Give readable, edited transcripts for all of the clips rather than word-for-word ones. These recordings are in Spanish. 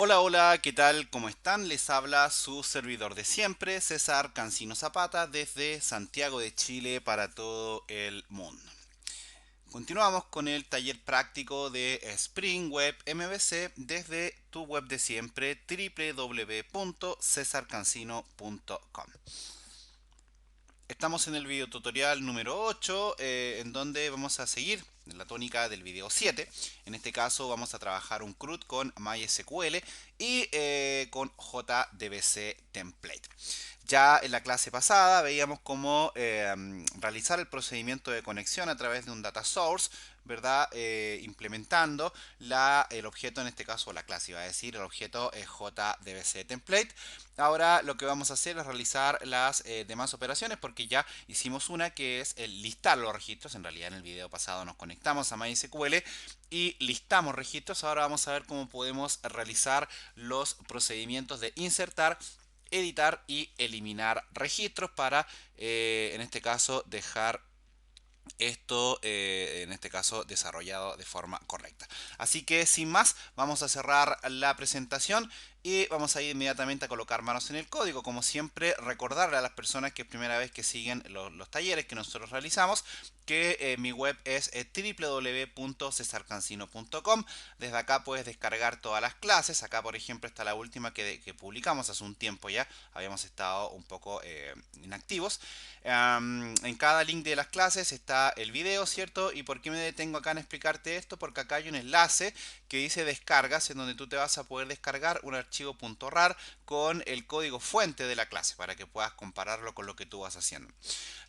Hola, hola, ¿qué tal? ¿Cómo están? Les habla su servidor de siempre, César Cancino Zapata, desde Santiago de Chile para todo el mundo. Continuamos con el taller práctico de Spring Web MVC desde tu web de siempre, www.cesarcancino.com. Estamos en el video tutorial número 8, en donde vamos a seguir en la tónica del video 7. En este caso vamos a trabajar un CRUD con MySQL y con JDBC Template. Ya en la clase pasada veíamos cómo realizar el procedimiento de conexión a través de un data source, ¿verdad? Implementando el objeto, en este caso la clase, iba a decir, el objeto JDBC Template. Ahora lo que vamos a hacer es realizar las demás operaciones porque ya hicimos una que es el listar los registros. En realidad en el video pasado nos conectamos a MySQL y listamos registros. Ahora vamos a ver cómo podemos realizar los procedimientos de insertar, editar y eliminar registros para en este caso dejar esto en este caso desarrollado de forma correcta. Así que sin más vamos a cerrar la presentación y vamos a ir inmediatamente a colocar manos en el código. Como siempre, recordarle a las personas que es primera vez que siguen los talleres que nosotros realizamos que mi web es www.cesarcancino.com. Desde acá puedes descargar todas las clases. Acá por ejemplo está la última que publicamos hace un tiempo ya. Habíamos estado un poco inactivos. En cada link de las clases está el video, ¿cierto? ¿Y por qué me detengo acá en explicarte esto? Porque acá hay un enlace que dice descargas, en donde tú te vas a poder descargar un archivo .rar con el código fuente de la clase para que puedas compararlo con lo que tú vas haciendo.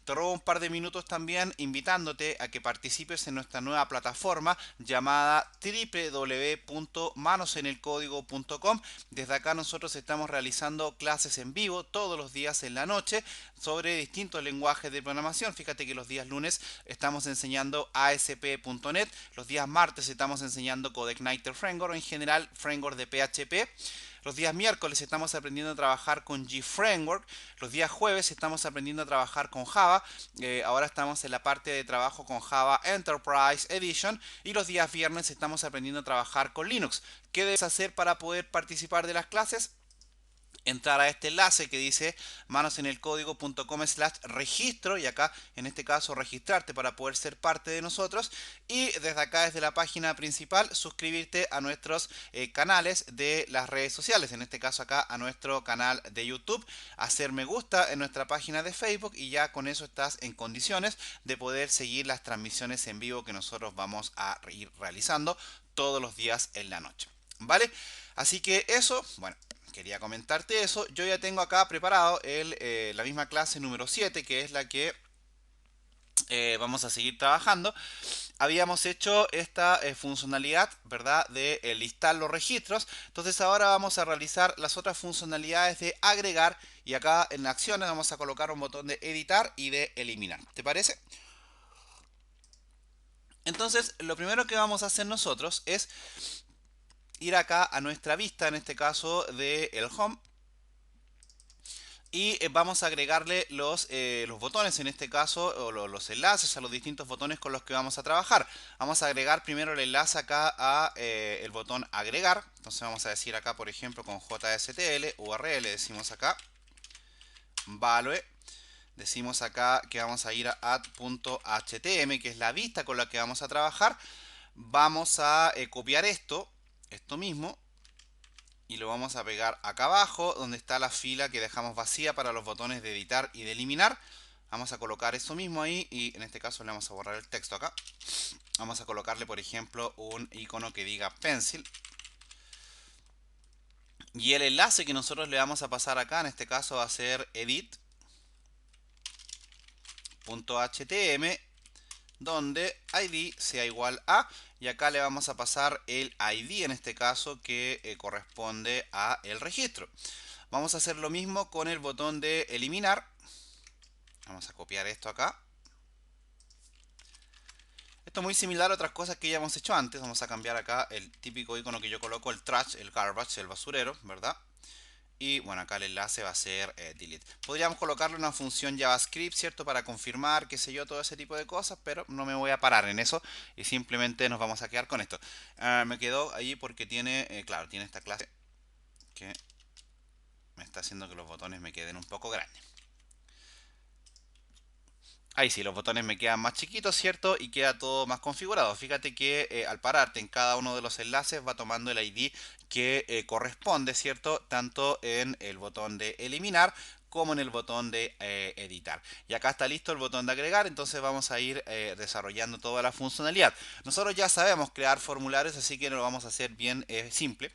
Te robo un par de minutos también invitándote a que participes en nuestra nueva plataforma llamada www.manosenelcódigo.com. Desde acá nosotros estamos realizando clases en vivo todos los días en la noche sobre distintos lenguajes de programación. Fíjate que los días lunes estamos enseñando ASP.NET, los días martes estamos enseñando CodeIgniter Framework, o en general Framework de PHP. Los días miércoles estamos aprendiendo a trabajar con GFramework. Los días jueves estamos aprendiendo a trabajar con Java. Ahora estamos en la parte de trabajo con Java Enterprise Edition. Y los días viernes estamos aprendiendo a trabajar con Linux. ¿Qué debes hacer para poder participar de las clases? Entrar a este enlace que dice manosenelcódigo.com/registro y acá en este caso registrarte para poder ser parte de nosotros y desde acá desde la página principal suscribirte a nuestros canales de las redes sociales, en este caso acá a nuestro canal de YouTube, hacer me gusta en nuestra página de Facebook y ya con eso estás en condiciones de poder seguir las transmisiones en vivo que nosotros vamos a ir realizando todos los días en la noche, ¿vale? Así que eso, bueno, quería comentarte eso. Yo ya tengo acá preparado la misma clase número 7, que es la que vamos a seguir trabajando. Habíamos hecho esta funcionalidad, ¿verdad? De listar los registros. Entonces ahora vamos a realizar las otras funcionalidades de agregar. Y acá en acciones vamos a colocar un botón de editar y de eliminar. ¿Te parece? Entonces lo primero que vamos a hacer nosotros es ir acá a nuestra vista, en este caso de el home. Y vamos a agregarle los botones, en este caso, o los enlaces a los distintos botones con los que vamos a trabajar. Vamos a agregar primero el enlace acá a el botón agregar. Entonces vamos a decir acá, por ejemplo, con JSTL, URL, decimos acá, value. Decimos acá que vamos a ir a add.htm, que es la vista con la que vamos a trabajar. Vamos a copiar esto mismo, y lo vamos a pegar acá abajo donde está la fila que dejamos vacía para los botones de editar y de eliminar. Vamos a colocar eso mismo ahí y en este caso le vamos a borrar el texto acá. Vamos a colocarle por ejemplo un icono que diga pencil. Y el enlace que nosotros le vamos a pasar acá en este caso va a ser edit.htm, donde id sea igual a, y acá le vamos a pasar el id en este caso que corresponde a el registro. Vamos a hacer lo mismo con el botón de eliminar. Vamos a copiar esto acá. Esto es muy similar a otras cosas que ya hemos hecho antes. Vamos a cambiar acá el típico icono que yo coloco, el trash, el garbage, el basurero, ¿verdad? Y bueno, acá el enlace va a ser delete. Podríamos colocarle una función JavaScript, ¿cierto? Para confirmar, qué sé yo, todo ese tipo de cosas, pero no me voy a parar en eso y simplemente nos vamos a quedar con esto. Me quedó ahí porque tiene, claro, tiene esta clase. porque me está haciendo que los botones me queden un poco grandes. Ahí sí, los botones me quedan más chiquitos, ¿cierto? Y queda todo más configurado. Fíjate que al pararte en cada uno de los enlaces va tomando el ID que corresponde, ¿cierto? Tanto en el botón de eliminar como en el botón de editar. Y acá está listo el botón de agregar, entonces vamos a ir desarrollando toda la funcionalidad. Nosotros ya sabemos crear formularios, así que lo vamos a hacer bien simple.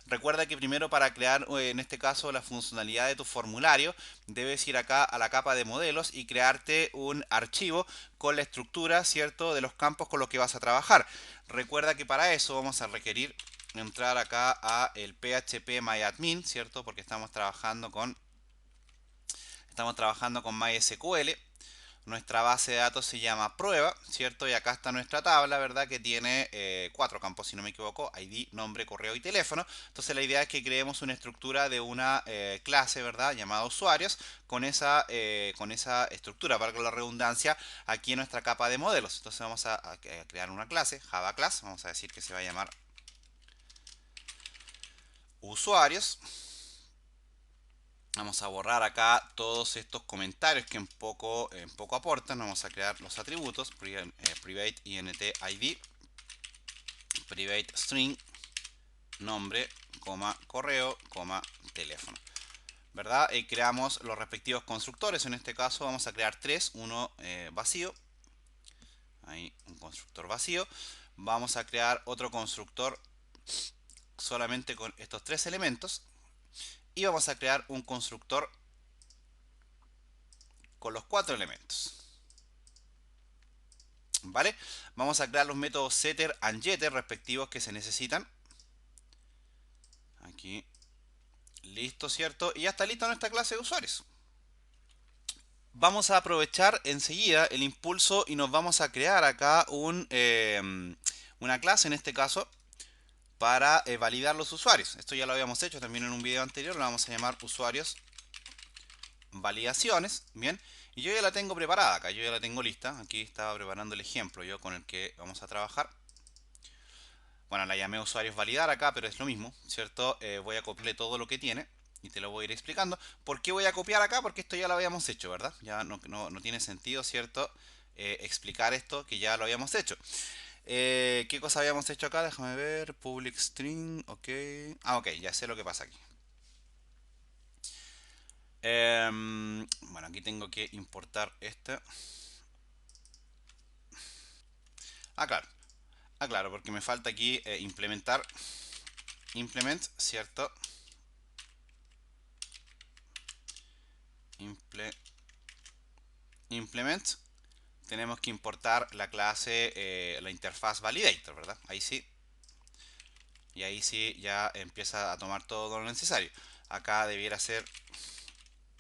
Recuerda que primero para crear, en este caso, la funcionalidad de tu formulario, debes ir acá a la capa de modelos y crearte un archivo con la estructura, ¿cierto?, de los campos con los que vas a trabajar. Recuerda que para eso vamos a requerir entrar acá a el PHP MyAdmin, ¿cierto?, porque estamos trabajando con MySQL. Nuestra base de datos se llama prueba, ¿cierto? Y acá está nuestra tabla, ¿verdad? Que tiene 4 campos, si no me equivoco: ID, nombre, correo y teléfono. Entonces la idea es que creemos una estructura de una clase, ¿verdad? Llamada usuarios, con esa estructura, valga la redundancia, aquí en nuestra capa de modelos. Entonces vamos a crear una clase, Java Class, vamos a decir que se va a llamar usuarios. Vamos a borrar acá todos estos comentarios que en poco aportan. Vamos a crear los atributos: private int id, private string, nombre, correo, teléfono. ¿Verdad? Y creamos los respectivos constructores. En este caso vamos a crear tres: uno vacío, ahí un constructor vacío. Vamos a crear otro constructor solamente con estos tres elementos. Y vamos a crear un constructor con los 4 elementos. ¿Vale? Vamos a crear los métodos setter and getter respectivos que se necesitan. Aquí. Listo, ¿cierto? Y ya está lista nuestra clase de usuarios. Vamos a aprovechar enseguida el impulso y nos vamos a crear acá una clase, en este caso, para validar los usuarios. Esto ya lo habíamos hecho también en un video anterior. Lo vamos a llamar usuarios validaciones. Bien. Y yo ya la tengo preparada acá, yo ya la tengo lista. Aquí estaba preparando el ejemplo yo con el que vamos a trabajar. Bueno, la llamé usuarios validar acá, pero es lo mismo, ¿cierto? Voy a copiarle todo lo que tiene y te lo voy a ir explicando. ¿Por qué voy a copiar acá? Porque esto ya lo habíamos hecho, ¿verdad? Ya no tiene sentido, ¿cierto? Explicar esto que ya lo habíamos hecho. ¿Qué cosa habíamos hecho acá? Déjame ver. Public string, ok. Ah, ok, ya sé lo que pasa aquí. Bueno, aquí tengo que importar este. Ah, claro. Ah, claro, porque me falta aquí implementar. Implement, ¿cierto? Implement. Tenemos que importar la clase, la interfaz validator, ¿verdad? Ahí sí. Y ahí sí ya empieza a tomar todo lo necesario. Acá debiera ser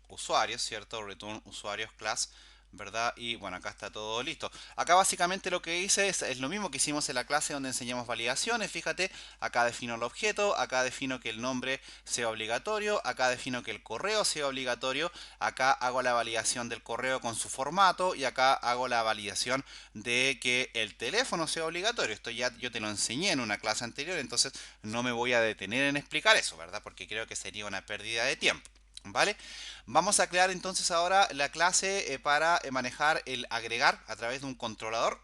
usuarios, ¿cierto? Return usuarios class, ¿verdad? Y bueno, acá está todo listo. Acá básicamente lo que hice es lo mismo que hicimos en la clase donde enseñamos validaciones. Fíjate, acá defino el objeto, acá defino que el nombre sea obligatorio, acá defino que el correo sea obligatorio, acá hago la validación del correo con su formato y acá hago la validación de que el teléfono sea obligatorio. Esto ya yo te lo enseñé en una clase anterior, entonces no me voy a detener en explicar eso, ¿verdad? Porque creo que sería una pérdida de tiempo. ¿Vale? Vamos a crear entonces ahora la clase para manejar el agregar a través de un controlador.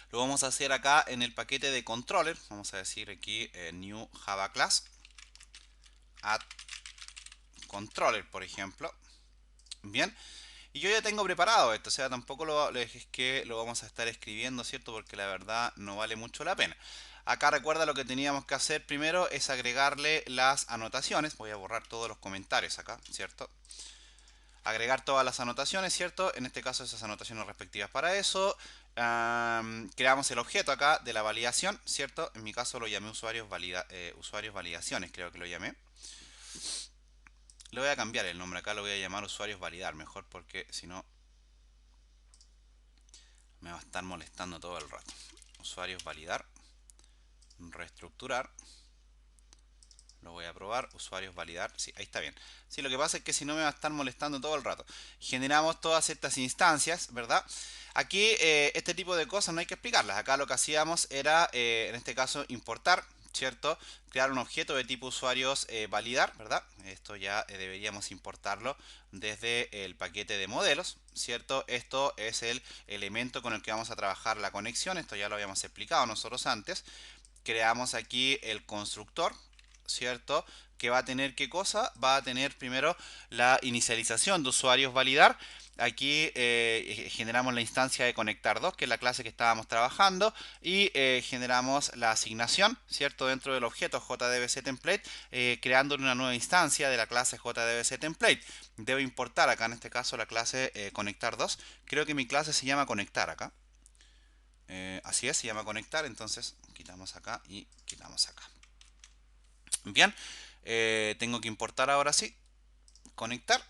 Lo vamos a hacer acá en el paquete de controller. Vamos a decir aquí new Java class add controller, por ejemplo. Bien. Y yo ya tengo preparado esto, o sea, tampoco es que lo vamos a estar escribiendo, ¿cierto? Porque la verdad no vale mucho la pena. Acá recuerda lo que teníamos que hacer primero es agregarle las anotaciones. Voy a borrar todos los comentarios acá, ¿cierto? Agregar todas las anotaciones, ¿cierto? En este caso esas anotaciones respectivas para eso. Creamos el objeto acá de la validación, ¿cierto? En mi caso lo llamé usuarios validaciones, creo que lo llamé. Le voy a cambiar el nombre acá, lo voy a llamar usuarios validar mejor, porque si no me va a estar molestando todo el rato. Usuarios validar, reestructurar. Lo voy a probar, usuarios validar, sí, ahí está bien. Sí, lo que pasa es que si no me va a estar molestando todo el rato. Generamos todas estas instancias, ¿verdad? Aquí este tipo de cosas no hay que explicarlas. Acá lo que hacíamos era, en este caso, importar ¿cierto? Crear un objeto de tipo usuarios validar, ¿verdad? Esto ya deberíamos importarlo desde el paquete de modelos, ¿cierto? Esto es el elemento con el que vamos a trabajar la conexión. Esto ya lo habíamos explicado nosotros antes. Creamos aquí el constructor, ¿cierto? Que va a tener ¿qué cosa? Va a tener primero la inicialización de usuarios validar. Aquí generamos la instancia de conectar2, que es la clase que estábamos trabajando, y generamos la asignación, ¿cierto? Dentro del objeto JDBCTemplate, creando una nueva instancia de la clase JDBCTemplate. Debo importar acá en este caso la clase conectar2. Creo que mi clase se llama conectar acá. Así es, se llama conectar, entonces quitamos acá y quitamos acá. Bien, tengo que importar ahora sí, conectar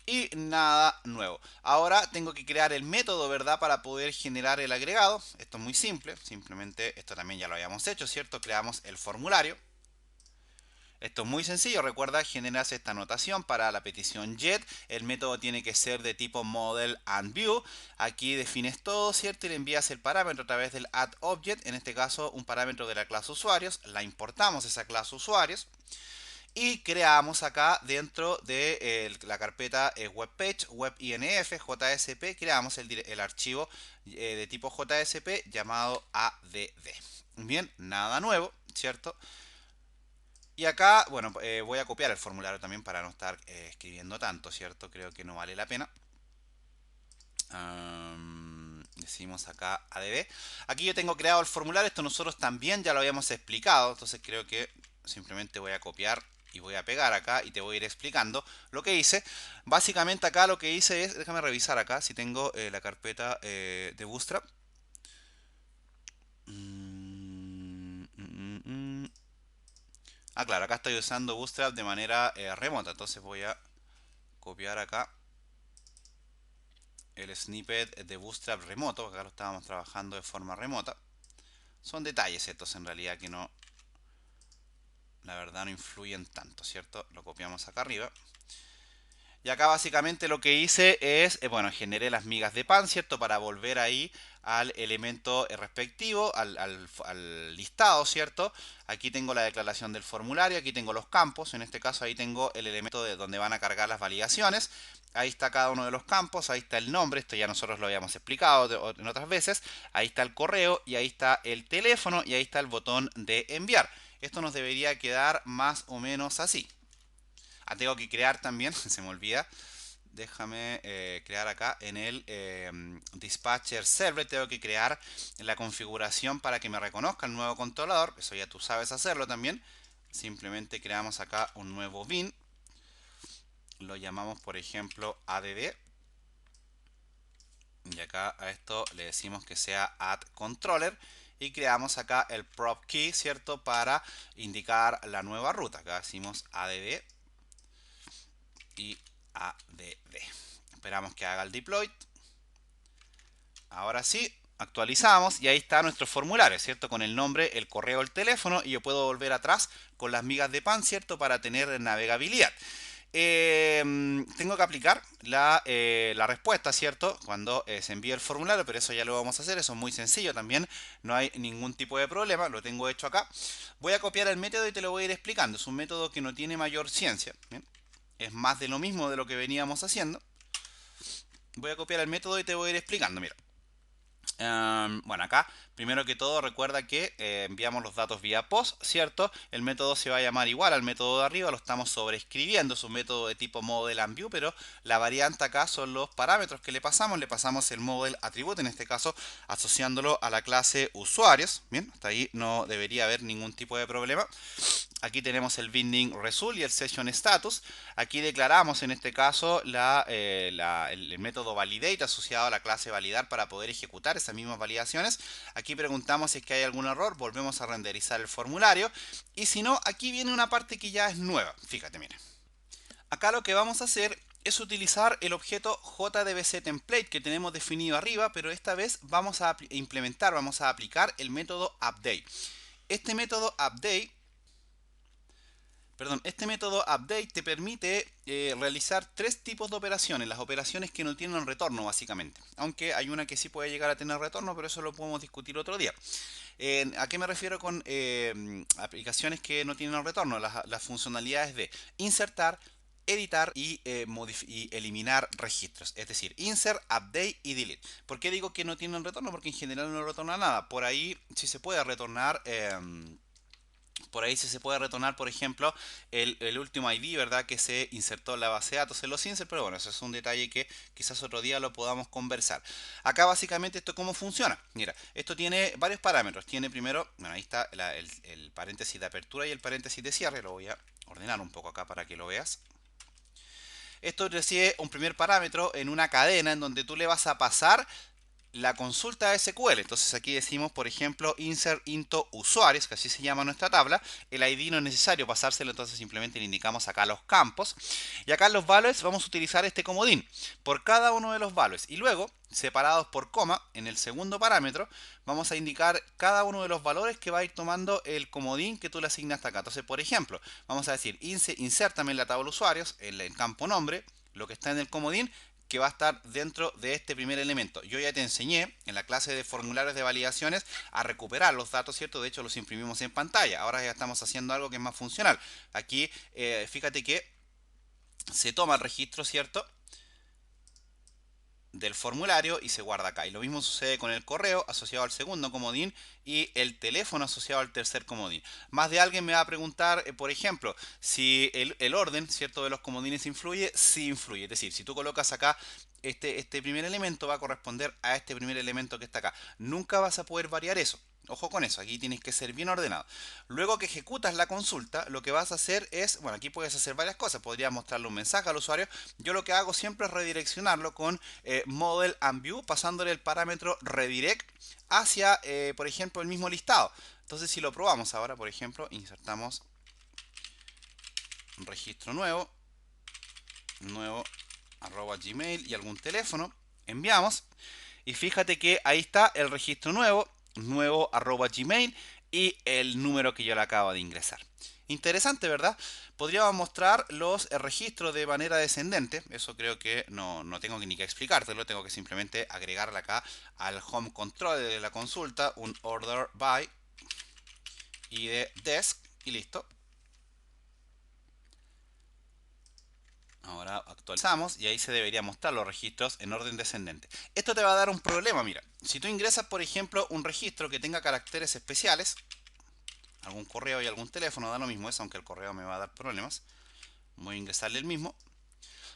y nada nuevo. Ahora tengo que crear el método, ¿verdad? Para poder generar el agregado. Esto es muy simple, simplemente esto también ya lo habíamos hecho, ¿cierto? Creamos el formulario. Esto es muy sencillo, recuerda, generas esta anotación para la petición get. El método tiene que ser de tipo model and view. Aquí defines todo, ¿cierto? Y le envías el parámetro a través del add object, en este caso un parámetro de la clase usuarios. La importamos esa clase usuarios. Y creamos acá dentro de la carpeta webpage, webinf, JSP, creamos el archivo de tipo JSP llamado add. Bien, nada nuevo, ¿cierto? Y acá, bueno, voy a copiar el formulario también para no estar escribiendo tanto, ¿cierto? Creo que no vale la pena. Decimos acá ADB. Aquí yo tengo creado el formulario, esto nosotros también ya lo habíamos explicado, entonces creo que simplemente voy a copiar y voy a pegar acá y te voy a ir explicando lo que hice. Básicamente acá lo que hice es, déjame revisar acá si tengo la carpeta de Bootstrap. Ah, claro, acá estoy usando Bootstrap de manera remota, entonces voy a copiar acá el snippet de Bootstrap remoto. Acá lo estábamos trabajando de forma remota. Son detalles estos en realidad que no, la verdad no influyen tanto, ¿cierto? Lo copiamos acá arriba. Y acá básicamente lo que hice es, bueno, generé las migas de pan, ¿cierto? Para volver ahí al elemento respectivo, al listado, ¿cierto? Aquí tengo la declaración del formulario, aquí tengo los campos, en este caso ahí tengo el elemento de donde van a cargar las validaciones. Ahí está cada uno de los campos, ahí está el nombre, esto ya nosotros lo habíamos explicado en otras veces. Ahí está el correo y ahí está el teléfono y ahí está el botón de enviar. Esto nos debería quedar más o menos así. Tengo que crear también, se me olvida. Déjame crear acá en el Dispatcher Server. Tengo que crear la configuración para que me reconozca el nuevo controlador. Eso ya tú sabes hacerlo también. Simplemente creamos acá un nuevo bin. Lo llamamos, por ejemplo, add. Y acá a esto le decimos que sea add controller. Y creamos acá el prop key, ¿cierto? Para indicar la nueva ruta. Acá decimos add y add. Esperamos que haga el deploy. Ahora sí, actualizamos y ahí está nuestro formulario, ¿cierto? Con el nombre, el correo, el teléfono y yo puedo volver atrás con las migas de pan, ¿cierto? Para tener navegabilidad. Tengo que aplicar la respuesta, ¿cierto? Cuando se envíe el formulario, pero eso ya lo vamos a hacer, eso es muy sencillo también, no hay ningún tipo de problema, lo tengo hecho acá. Voy a copiar el método y te lo voy a ir explicando, es un método que no tiene mayor ciencia, ¿bien? Es más de lo mismo de lo que veníamos haciendo. Voy a copiar el método y te voy a ir explicando, mira. Bueno, acá primero que todo recuerda que enviamos los datos vía POST, ¿cierto? El método se va a llamar igual al método de arriba, lo estamos sobreescribiendo, es un método de tipo model and view, pero la variante acá son los parámetros que le pasamos el model attribute, en este caso asociándolo a la clase usuarios, bien, hasta ahí no debería haber ningún tipo de problema. Aquí tenemos el binding result y el session status. Aquí declaramos en este caso el método validate asociado a la clase validar para poder ejecutar esas mismas validaciones. Aquí preguntamos si es que hay algún error, volvemos a renderizar el formulario. Y si no, aquí viene una parte que ya es nueva. Fíjate, mira. Acá lo que vamos a hacer es utilizar el objeto JDBCTemplate que tenemos definido arriba, pero esta vez vamos a implementar, vamos a aplicar el método update. Este método update Perdón, este método update te permite realizar tres tipos de operaciones, las operaciones que no tienen retorno básicamente, aunque hay una que sí puede llegar a tener retorno, pero eso lo podemos discutir otro día. ¿A qué me refiero con aplicaciones que no tienen retorno? Las funcionalidades de insertar, editar y eliminar registros, es decir, insert, update y delete. ¿Por qué digo que no tienen retorno? Porque en general no retorna nada. Por ahí sí se puede retornar. Por ahí sí se puede retornar, por ejemplo, el último ID, ¿verdad? Que se insertó en la base de datos en los insert, pero bueno, eso es un detalle que quizás otro día lo podamos conversar. Acá básicamente esto cómo funciona. Mira, esto tiene varios parámetros. Tiene primero, bueno, ahí está el paréntesis de apertura y el paréntesis de cierre. Lo voy a ordenar un poco acá para que lo veas. Esto recibe un primer parámetro en una cadena en donde tú le vas a pasar la consulta SQL. Entonces aquí decimos, por ejemplo, insert into usuarios, que así se llama nuestra tabla. El ID no es necesario pasárselo, entonces simplemente le indicamos acá los campos. Y acá en los values vamos a utilizar este comodín por cada uno de los values. Y luego, separados por coma, en el segundo parámetro, vamos a indicar cada uno de los valores que va a ir tomando el comodín que tú le asignaste acá. Entonces, por ejemplo, vamos a decir, insértame en la tabla usuarios, en el campo nombre, lo que está en el comodín, que va a estar dentro de este primer elemento. Yo ya te enseñé en la clase de formularios de validaciones a recuperar los datos, ¿cierto? De hecho, los imprimimos en pantalla. Ahora ya estamos haciendo algo que es más funcional. Aquí, fíjate que se toma el registro, ¿cierto? Del formulario y se guarda acá. Y lo mismo sucede con el correo asociado al segundo comodín y el teléfono asociado al tercer comodín. Más de alguien me va a preguntar, por ejemplo, si el orden, ¿cierto?, de los comodines influye. Sí influye. Es decir, si tú colocas acá este primer elemento va a corresponder a este primer elemento que está acá. Nunca vas a poder variar eso. Ojo con eso, aquí tienes que ser bien ordenado. Luego que ejecutas la consulta, lo que vas a hacer es, bueno, aquí puedes hacer varias cosas. Podrías mostrarle un mensaje al usuario. Yo lo que hago siempre es redireccionarlo con Model and View, pasándole el parámetro redirect hacia, por ejemplo, el mismo listado. Entonces, si lo probamos ahora, por ejemplo, insertamos un registro nuevo arroba gmail y algún teléfono, enviamos y fíjate que ahí está el registro nuevo arroba gmail y el número que yo le acabo de ingresar. Interesante, ¿verdad? Podríamos mostrar los registros de manera descendente. Eso creo que no tengo ni que explicártelo. Tengo que simplemente agregarle acá al home control de la consulta un order by y de desk y listo. Ahora actualizamos y ahí se debería mostrar los registros en orden descendente. Esto te va a dar un problema, mira. Si tú ingresas, por ejemplo, un registro que tenga caracteres especiales, algún correo y algún teléfono, da lo mismo eso, aunque el correo me va a dar problemas. Voy a ingresarle el mismo.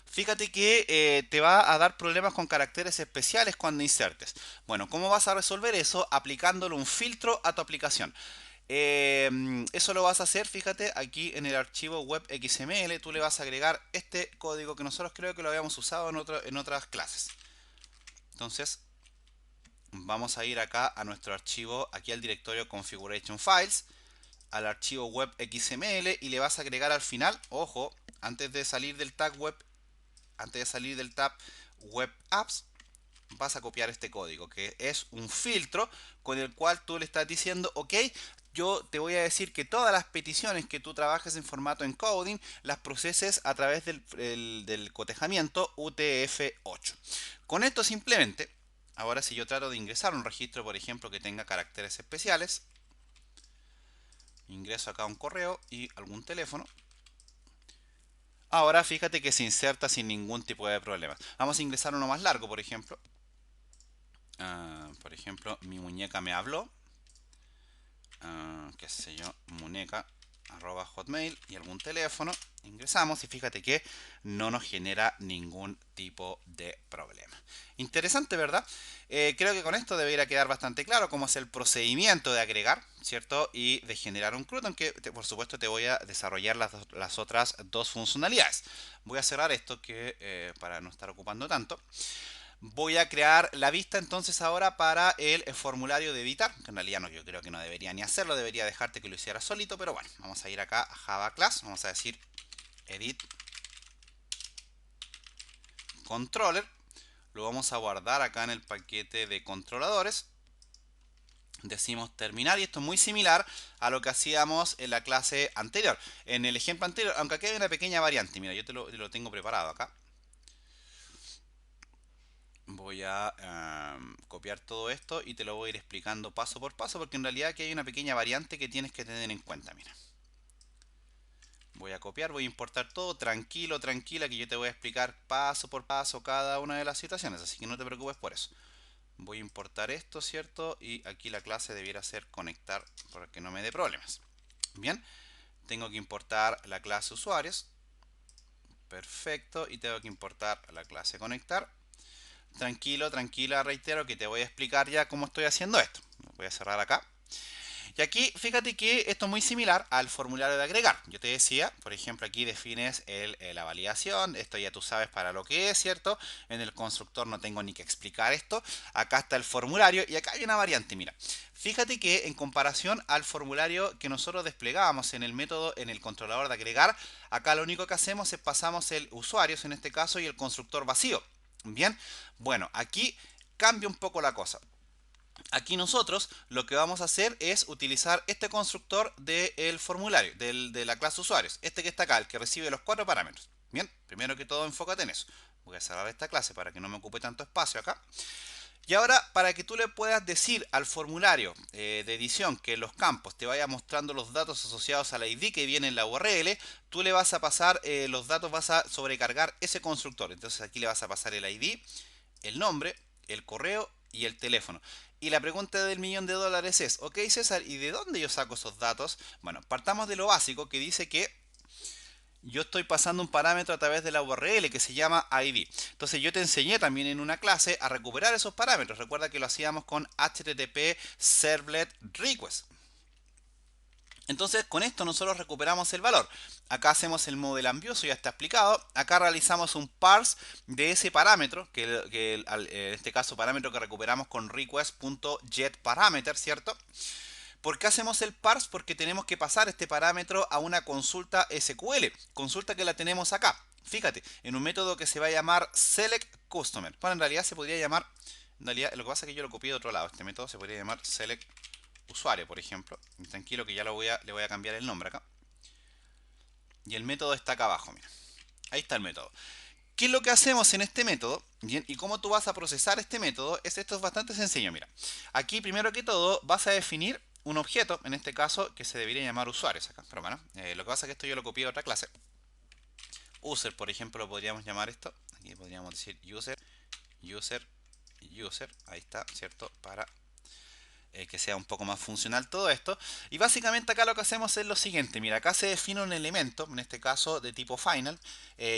Fíjate que te va a dar problemas con caracteres especiales cuando insertes. Bueno, ¿cómo vas a resolver eso? Aplicándole un filtro a tu aplicación. Eso lo vas a hacer, fíjate, aquí en el archivo web XML, tú le vas a agregar este código que nosotros creo que lo habíamos usado en otras clases. Entonces, vamos a ir acá a nuestro archivo, aquí al directorio Configuration Files, al archivo web XML y le vas a agregar al final, ojo, antes de salir del tab web apps, vas a copiar este código, que es un filtro con el cual tú le estás diciendo, ok, yo te voy a decir que todas las peticiones que tú trabajes en formato encoding las proceses a través del cotejamiento UTF-8. Con esto simplemente, ahora si yo trato de ingresar un registro, por ejemplo, que tenga caracteres especiales, ingreso acá un correo y algún teléfono. Ahora fíjate que se inserta sin ningún tipo de problema. Vamos a ingresar uno más largo, por ejemplo. Por ejemplo, mi muñeca me habló. Qué sé yo, muñeca arroba hotmail y algún teléfono. Ingresamos y fíjate que no nos genera ningún tipo de problema. Interesante, ¿verdad? Creo que con esto debería quedar bastante claro cómo es el procedimiento de agregar, ¿cierto? Y de generar un CRUD, aunque por supuesto te voy a desarrollar las otras dos funcionalidades. Voy a cerrar esto para no estar ocupando tanto. Voy a crear la vista entonces ahora para el formulario de editar, que en realidad no, yo creo que no debería ni hacerlo, debería dejarte que lo hiciera solito, pero bueno, vamos a ir acá a Java Class, vamos a decir edit controller, lo vamos a guardar acá en el paquete de controladores, Decimos terminar y esto es muy similar a lo que hacíamos en la clase anterior. En el ejemplo anterior, aunque aquí hay una pequeña variante. Mira, yo te lo tengo preparado acá. Voy a copiar todo esto y te lo voy a ir explicando paso por paso porque en realidad aquí hay una pequeña variante que tienes que tener en cuenta. Mira, voy a copiar, voy a importar todo, tranquilo, tranquila, que yo te voy a explicar paso por paso cada una de las situaciones, así que no te preocupes por eso. Voy a importar esto, ¿cierto? Y aquí la clase debiera ser conectar para que no me dé problemas. Bien, tengo que importar la clase usuarios. Perfecto, y tengo que importar la clase conectar. Tranquilo, tranquila, reitero que te voy a explicar ya cómo estoy haciendo esto. Voy a cerrar acá. Y aquí, fíjate que esto es muy similar al formulario de agregar. Yo te decía, por ejemplo, aquí defines la validación. Esto ya tú sabes para lo que es, ¿cierto? En el constructor no tengo ni que explicar esto. Acá está el formulario y acá hay una variante, mira. Fíjate que en comparación al formulario que nosotros desplegábamos en el método, en el controlador de agregar, acá lo único que hacemos es pasamos el usuarios, en este caso, y el constructor vacío. Bien, bueno, aquí cambia un poco la cosa. Aquí nosotros lo que vamos a hacer es utilizar este constructor del formulario, de la clase usuarios. Este que está acá, el que recibe los 4 parámetros. Bien, primero que todo enfócate en eso. Voy a cerrar esta clase para que no me ocupe tanto espacio acá. Y ahora, para que tú le puedas decir al formulario de edición que en los campos te vaya mostrando los datos asociados al ID que viene en la URL, tú le vas a pasar los datos, vas a sobrecargar ese constructor. Entonces aquí le vas a pasar el ID, el nombre, el correo y el teléfono. Y la pregunta del $1.000.000 es, ok César, ¿y de dónde yo saco esos datos? Bueno, partamos de lo básico que dice que yo estoy pasando un parámetro a través de la URL que se llama ID. Entonces yo te enseñé también en una clase a recuperar esos parámetros. Recuerda que lo hacíamos con HTTP Servlet Request. Entonces con esto nosotros recuperamos el valor. Acá hacemos el model ambioso, ya está explicado. Acá realizamos un parse de ese parámetro, en este caso parámetro que recuperamos con request.getParameter, ¿cierto? ¿Por qué hacemos el parse? Porque tenemos que pasar este parámetro a una consulta SQL, consulta que la tenemos acá. Fíjate, en un método que se va a llamar selectCustomer. Bueno, en realidad se podría llamar, en realidad lo que pasa es que yo lo copié de otro lado. Este método se podría llamar selectUsuario, por ejemplo. Tranquilo que ya le voy a cambiar el nombre acá. Y el método está acá abajo, mira. Ahí está el método. ¿Qué es lo que hacemos en este método? Bien, y cómo tú vas a procesar este método. Esto es bastante sencillo, mira. Aquí, primero que todo, vas a definir un objeto, en este caso, que se debería llamar usuarios acá. Pero bueno, lo que pasa es que esto yo lo copié de otra clase. User, por ejemplo, lo podríamos llamar esto. Aquí podríamos decir user, user, user. Ahí está, ¿cierto? Para que sea un poco más funcional todo esto. Y básicamente acá lo que hacemos es lo siguiente. Mira, acá se define un elemento, en este caso de tipo final,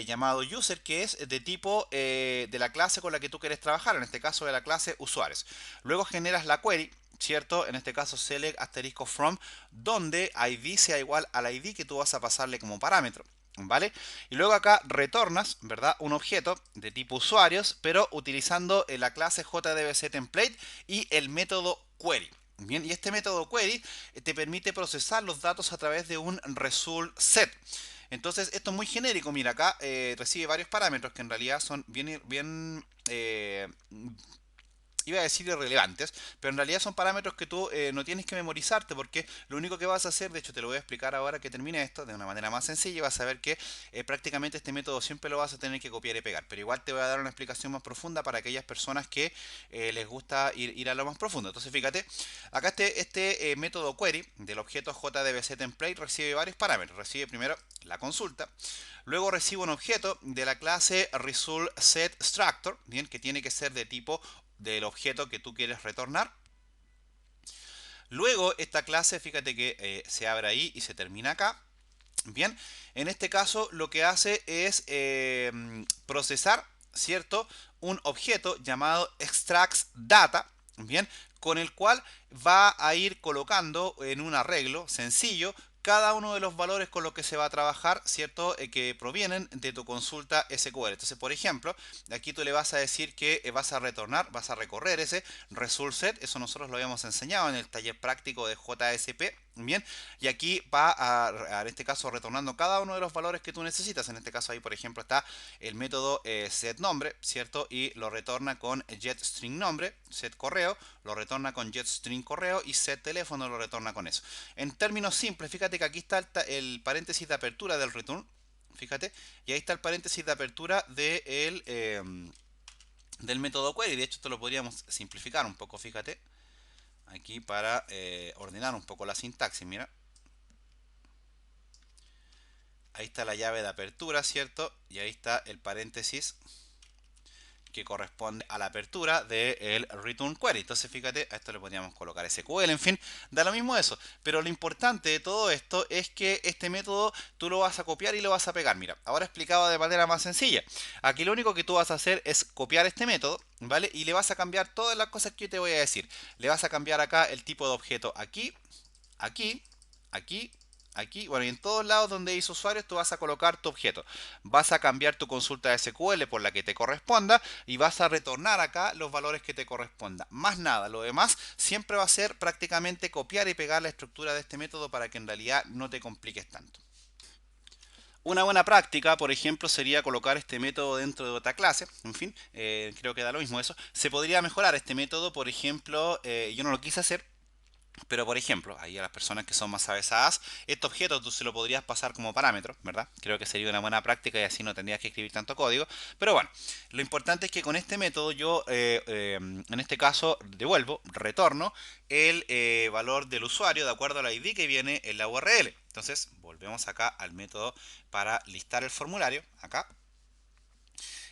llamado user, que es de tipo de la clase con la que tú quieres trabajar, en este caso de la clase usuarios. Luego generas la query, ¿cierto? En este caso select asterisco from, donde id sea igual al id que tú vas a pasarle como parámetro. ¿Vale? Y luego acá retornas, ¿verdad? Un objeto de tipo usuarios, pero utilizando la clase JDBCTemplate y el método query. Bien, y este método query te permite procesar los datos a través de un result set. Entonces, esto es muy genérico. Mira, acá recibe varios parámetros que en realidad son bien iba a decir irrelevantes, pero en realidad son parámetros que tú no tienes que memorizarte porque lo único que vas a hacer, de hecho te lo voy a explicar ahora que termine esto de una manera más sencilla, vas a ver que prácticamente este método siempre lo vas a tener que copiar y pegar, pero igual te voy a dar una explicación más profunda para aquellas personas que les gusta ir a lo más profundo. Entonces fíjate, acá este método query del objeto JDBCTemplate recibe varios parámetros. Recibe primero la consulta, luego recibe un objeto de la clase ResultSetStructor, bien, que tiene que ser de tipo del objeto que tú quieres retornar. Luego esta clase, fíjate que se abre ahí y se termina acá. Bien, en este caso lo que hace es procesar, ¿cierto? Un objeto llamado extractsData, bien, con el cual va a ir colocando en un arreglo sencillo cada uno de los valores con los que se va a trabajar, ¿cierto? Que provienen de tu consulta SQL. Entonces, por ejemplo, aquí tú le vas a decir que vas a retornar, vas a recorrer ese result set. Eso nosotros lo habíamos enseñado en el taller práctico de JSP, Bien, y aquí va en este caso retornando cada uno de los valores que tú necesitas. En este caso ahí, por ejemplo, está el método setNombre, ¿cierto? Y lo retorna con getStringNombre, setCorreo, lo retorna con getStringCorreo y setTeléfono lo retorna con eso. En términos simples, fíjate que aquí está el paréntesis de apertura del return, fíjate, y ahí está el paréntesis de apertura del método query. De hecho, esto lo podríamos simplificar un poco, fíjate, aquí para ordenar un poco la sintaxis, mira. Ahí está la llave de apertura, ¿cierto? Y ahí está el paréntesis que corresponde a la apertura del return query. Entonces, fíjate, a esto le podríamos colocar SQL, en fin, da lo mismo eso. Pero lo importante de todo esto es que este método tú lo vas a copiar y lo vas a pegar. Mira, ahora explicado de manera más sencilla. Aquí lo único que tú vas a hacer es copiar este método, ¿vale? Y le vas a cambiar todas las cosas que yo te voy a decir. Le vas a cambiar acá el tipo de objeto aquí, aquí, aquí, aquí, bueno, y en todos lados donde dice usuarios tú vas a colocar tu objeto. Vas a cambiar tu consulta de SQL por la que te corresponda y vas a retornar acá los valores que te corresponda. Más nada, lo demás siempre va a ser prácticamente copiar y pegar la estructura de este método para que en realidad no te compliques tanto. Una buena práctica, por ejemplo, sería colocar este método dentro de otra clase. En fin, creo que da lo mismo eso. Se podría mejorar este método, por ejemplo, yo no lo quise hacer, pero por ejemplo, ahí a las personas que son más avesadas, este objeto tú se lo podrías pasar como parámetro, ¿verdad? Creo que sería una buena práctica y así no tendrías que escribir tanto código. Pero bueno, lo importante es que con este método yo, en este caso, devuelvo, retorno el valor del usuario de acuerdo al ID que viene en la URL. Entonces, volvemos acá al método para listar el formulario, acá.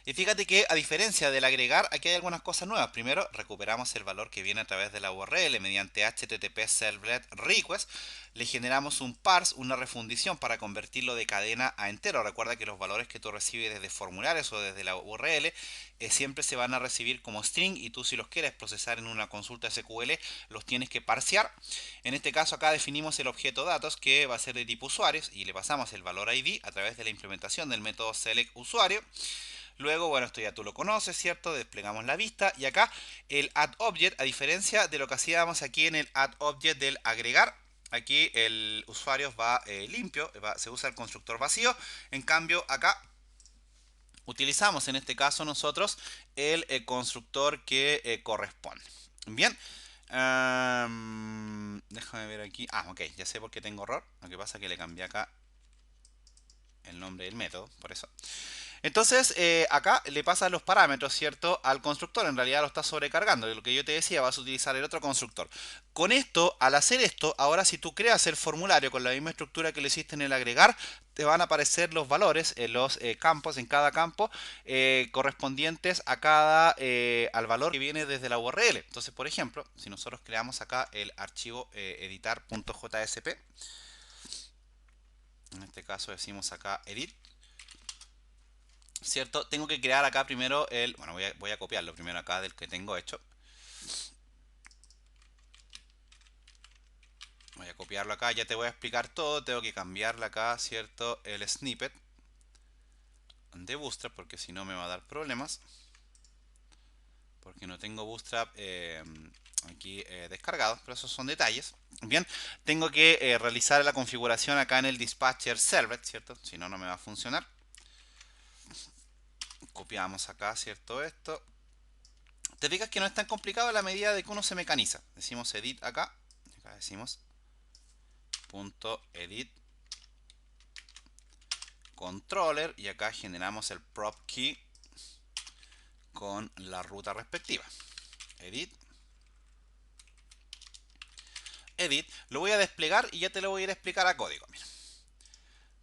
Y fíjate que a diferencia del agregar, aquí hay algunas cosas nuevas. Primero, recuperamos el valor que viene a través de la URL mediante HTTP Servlet Request. Le generamos un parse, una refundición para convertirlo de cadena a entero. Recuerda que los valores que tú recibes desde formularios o desde la URL siempre se van a recibir como string y tú si los quieres procesar en una consulta SQL los tienes que parsear. En este caso acá definimos el objeto datos que va a ser de tipo usuarios y le pasamos el valor ID a través de la implementación del método select usuario. Luego, bueno, esto ya tú lo conoces, ¿cierto? Desplegamos la vista y acá el add object, a diferencia de lo que hacíamos aquí en el add object del agregar, aquí el usuario va limpio, se usa el constructor vacío. En cambio, acá utilizamos en este caso nosotros el constructor que corresponde. Bien. Déjame ver aquí. Ah, ok, ya sé por qué tengo error. Lo que pasa es que le cambié acá el nombre del método, por eso. Entonces, acá le pasas los parámetros, ¿cierto? Al constructor. En realidad lo estás sobrecargando. Lo que yo te decía, vas a utilizar el otro constructor. Con esto, al hacer esto, ahora si tú creas el formulario con la misma estructura que le hiciste en el agregar, te van a aparecer los valores en los campos, en cada campo, correspondientes a al valor que viene desde la URL. Entonces, por ejemplo, si nosotros creamos acá el archivo editar.jsp, en este caso decimos acá edit, ¿cierto? Tengo que crear acá primero bueno, voy a copiarlo primero acá del que tengo hecho. Voy a copiarlo acá, ya te voy a explicar todo. Tengo que cambiarle acá, ¿cierto? El snippet de Bootstrap, porque si no me va a dar problemas. Porque no tengo Bootstrap aquí descargado, pero esos son detalles. Bien, tengo que realizar la configuración acá en el dispatcher servlet, ¿cierto? Si no, no me va a funcionar. Copiamos acá, ¿cierto? Esto. Te fijas que no es tan complicado a la medida de que uno se mecaniza. Decimos edit acá. Acá decimos .edit controller y acá generamos el prop key con la ruta respectiva. Edit. Edit. Lo voy a desplegar y ya te lo voy a ir a explicar a código. Mira.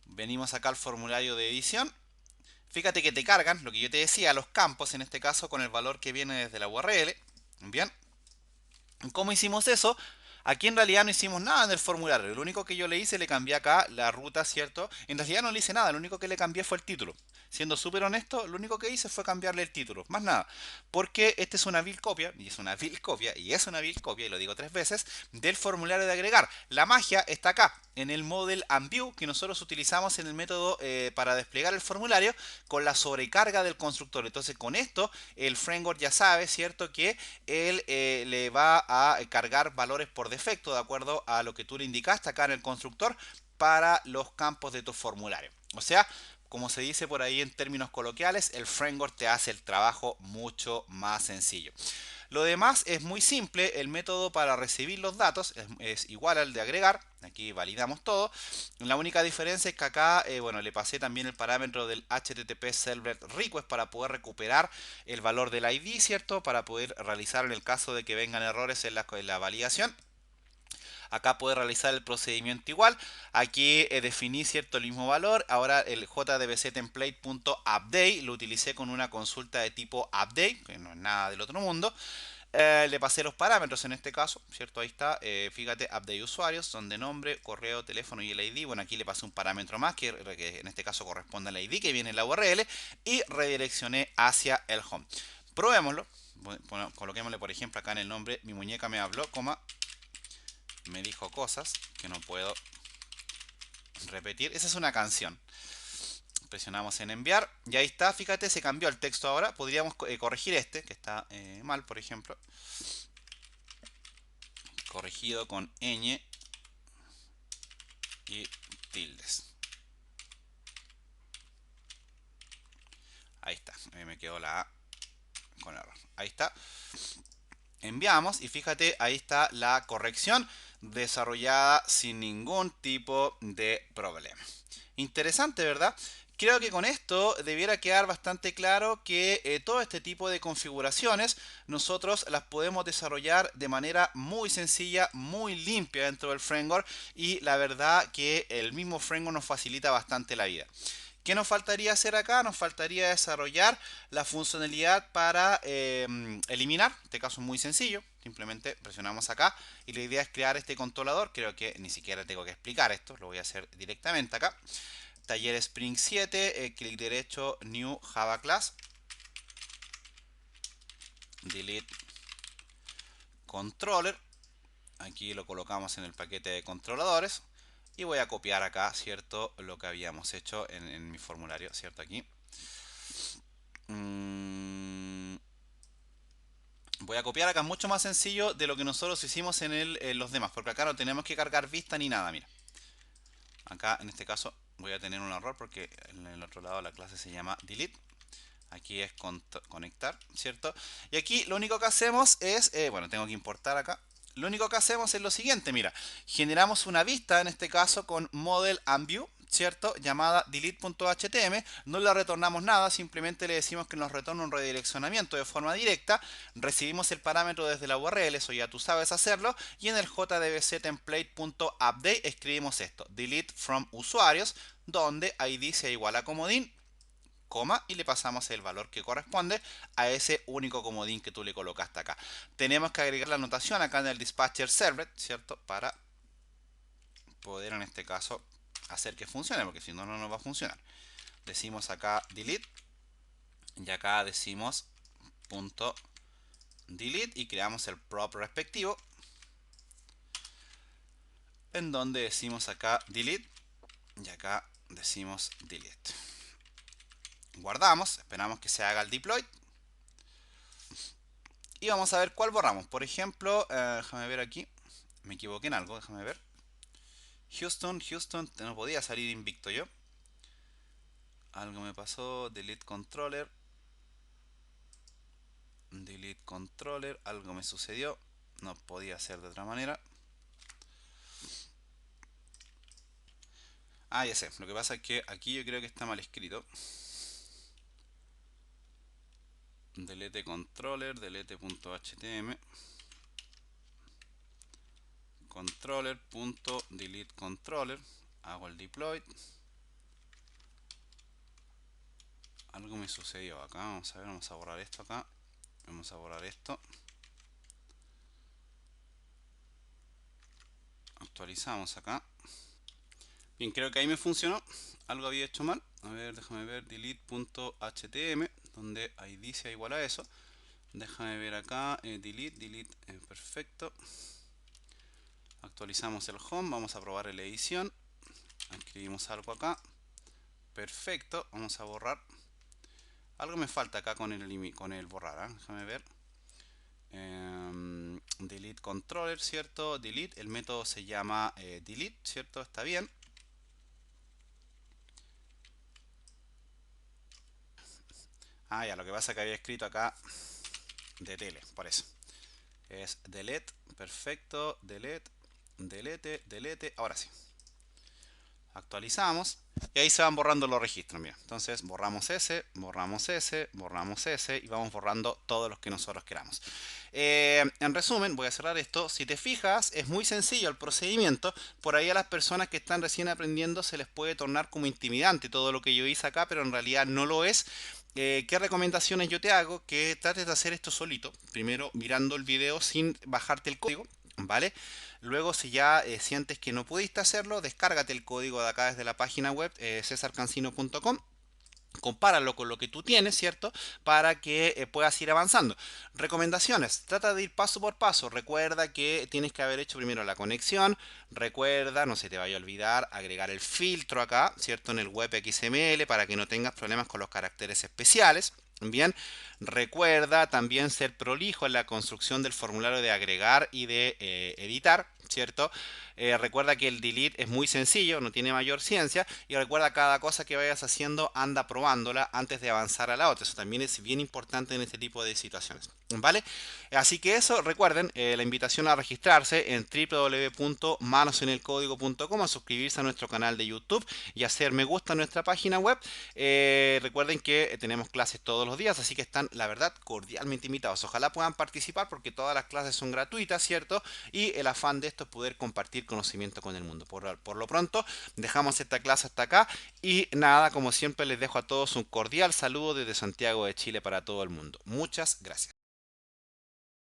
Venimos acá al formulario de edición. Fíjate que te cargan, lo que yo te decía, los campos, en este caso con el valor que viene desde la URL. Bien. ¿Cómo hicimos eso? Aquí en realidad no hicimos nada en el formulario. Lo único que yo le hice, le cambié acá la ruta, ¿cierto? En realidad no le hice nada, lo único que le cambié fue el título. Siendo súper honesto, lo único que hice fue cambiarle el título, más nada. Porque este es una vil copia, y es una vil copia, y es una vil copia, y lo digo 3 veces, del formulario de agregar. La magia está acá, en el model and view que nosotros utilizamos en el método para desplegar el formulario con la sobrecarga del constructor. Entonces con esto el framework ya sabe, ¿cierto? Que él le va a cargar valores por defecto de acuerdo a lo que tú le indicaste acá en el constructor para los campos de tu formulario. O sea, como se dice por ahí en términos coloquiales, el framework te hace el trabajo mucho más sencillo. Lo demás es muy simple, el método para recibir los datos es igual al de agregar, aquí validamos todo. La única diferencia es que acá, bueno, le pasé también el parámetro del HTTP Server Request para poder recuperar el valor del ID, ¿cierto? Para poder realizar en el caso de que vengan errores en la validación. Acá puede realizar el procedimiento igual. Aquí definí cierto el mismo valor. Ahora el JDBC template.update lo utilicé con una consulta de tipo update, que no es nada del otro mundo. Le pasé los parámetros en este caso, ¿cierto? Ahí está, fíjate, update usuarios, donde nombre, correo, teléfono y el ID. Bueno, aquí le pasé un parámetro más que en este caso corresponde al ID que viene en la URL y redireccioné hacia el home. Probémoslo. Bueno, coloquémosle por ejemplo acá en el nombre, mi muñeca me habló, coma, me dijo cosas que no puedo repetir. Esa es una canción. Presionamos en enviar y ahí está, fíjate, se cambió el texto ahora. Podríamos corregir este, que está mal, por ejemplo. Corregido con ñ y tildes. Ahí está, me quedó la A con error. Ahí está. Enviamos y fíjate, ahí está la corrección desarrollada sin ningún tipo de problema. Interesante, ¿verdad? Creo que con esto debiera quedar bastante claro que todo este tipo de configuraciones nosotros las podemos desarrollar de manera muy sencilla, muy limpia dentro del framework y la verdad que el mismo framework nos facilita bastante la vida. ¿Qué nos faltaría hacer acá? Nos faltaría desarrollar la funcionalidad para eliminar. En este caso es muy sencillo. Simplemente presionamos acá y la idea es crear este controlador. Creo que ni siquiera tengo que explicar esto. Lo voy a hacer directamente acá. Taller Spring 7, clic derecho, New Java Class. Delete Controller. Aquí lo colocamos en el paquete de controladores. Y voy a copiar acá, ¿cierto? Lo que habíamos hecho en mi formulario, ¿cierto? Aquí. Voy a copiar acá, mucho más sencillo de lo que nosotros hicimos en los demás, porque acá no tenemos que cargar vista ni nada, mira. Acá en este caso voy a tener un error porque en el otro lado la clase se llama delete. Aquí es conectar, ¿cierto? Y aquí lo único que hacemos es, bueno, tengo que importar acá. Lo único que hacemos es lo siguiente, mira, generamos una vista, en este caso con model and view, ¿cierto? Llamada delete.htm, no le retornamos nada, simplemente le decimos que nos retorna un redireccionamiento de forma directa, recibimos el parámetro desde la URL, eso ya tú sabes hacerlo, y en el jdbc template.update escribimos esto, delete from usuarios, donde id sea igual a comodín, coma, y le pasamos el valor que corresponde a ese único comodín que tú le colocaste acá. Tenemos que agregar la anotación acá en el dispatcher servlet, ¿cierto? Para poder en este caso hacer que funcione, porque si no, no nos va a funcionar. Decimos acá delete y acá decimos punto delete y creamos el prop respectivo, en donde decimos acá delete y acá decimos delete. Guardamos, esperamos que se haga el deploy y vamos a ver cuál borramos. Por ejemplo, déjame ver aquí, me equivoqué en algo, déjame ver. Houston, no podía salir invicto yo. Algo me pasó, delete controller, algo me sucedió, no podía ser de otra manera. Ah, ya sé, lo que pasa es que aquí yo creo que está mal escrito. Delete controller, delete.htm, controller.delete controller, hago el deploy. Algo me sucedió acá, vamos a ver, vamos a borrar esto acá, vamos a borrar esto. Actualizamos acá. Bien, creo que ahí me funcionó. Algo había hecho mal. A ver, déjame ver, delete.htm, donde id sea igual a eso. Déjame ver acá, delete, perfecto. Actualizamos el home, vamos a probar la edición. Escribimos algo acá. Perfecto, vamos a borrar. Algo me falta acá con el borrar, ¿eh? Déjame ver. delete controller, ¿cierto? Delete, el método se llama delete, ¿cierto? Está bien. Ah, ya, lo que pasa es que había escrito acá DTL, por eso. Es delete, perfecto, delete, delete, ahora sí. Actualizamos y ahí se van borrando los registros. Mira. Entonces borramos ese, borramos ese, borramos ese y vamos borrando todos los que nosotros queramos. En resumen, voy a cerrar esto. Si te fijas, es muy sencillo el procedimiento. Por ahí a las personas que están recién aprendiendo se les puede tornar como intimidante todo lo que yo hice acá, pero en realidad no lo es. ¿Qué recomendaciones yo te hago? Que trates de hacer esto solito. Primero mirando el video sin bajarte el código, ¿vale? Luego, si ya sientes que no pudiste hacerlo, descárgate el código de acá desde la página web cesarcancino.com. Compáralo con lo que tú tienes, ¿cierto? Para que puedas ir avanzando. Recomendaciones. Trata de ir paso por paso. Recuerda que tienes que haber hecho primero la conexión. Recuerda, no se te vaya a olvidar, agregar el filtro acá, ¿cierto? En el web XML para que no tengas problemas con los caracteres especiales. Bien, recuerda también ser prolijo en la construcción del formulario de agregar y de editar, ¿cierto? Recuerda que el delete es muy sencillo, no tiene mayor ciencia, y recuerda cada cosa que vayas haciendo, anda probándola antes de avanzar a la otra. Eso también es bien importante en este tipo de situaciones, ¿vale? Así que eso, recuerden, la invitación a registrarse en www.manosenelcódigo.com, a suscribirse a nuestro canal de YouTube y hacer me gusta en nuestra página web. Recuerden que tenemos clases todos los días, así que están, la verdad, cordialmente invitados. Ojalá puedan participar porque todas las clases son gratuitas, ¿cierto? Y el afán de esto es poder compartir conocimiento con el mundo. Por lo pronto, dejamos esta clase hasta acá y nada, como siempre les dejo a todos un cordial saludo desde Santiago de Chile para todo el mundo. Muchas gracias.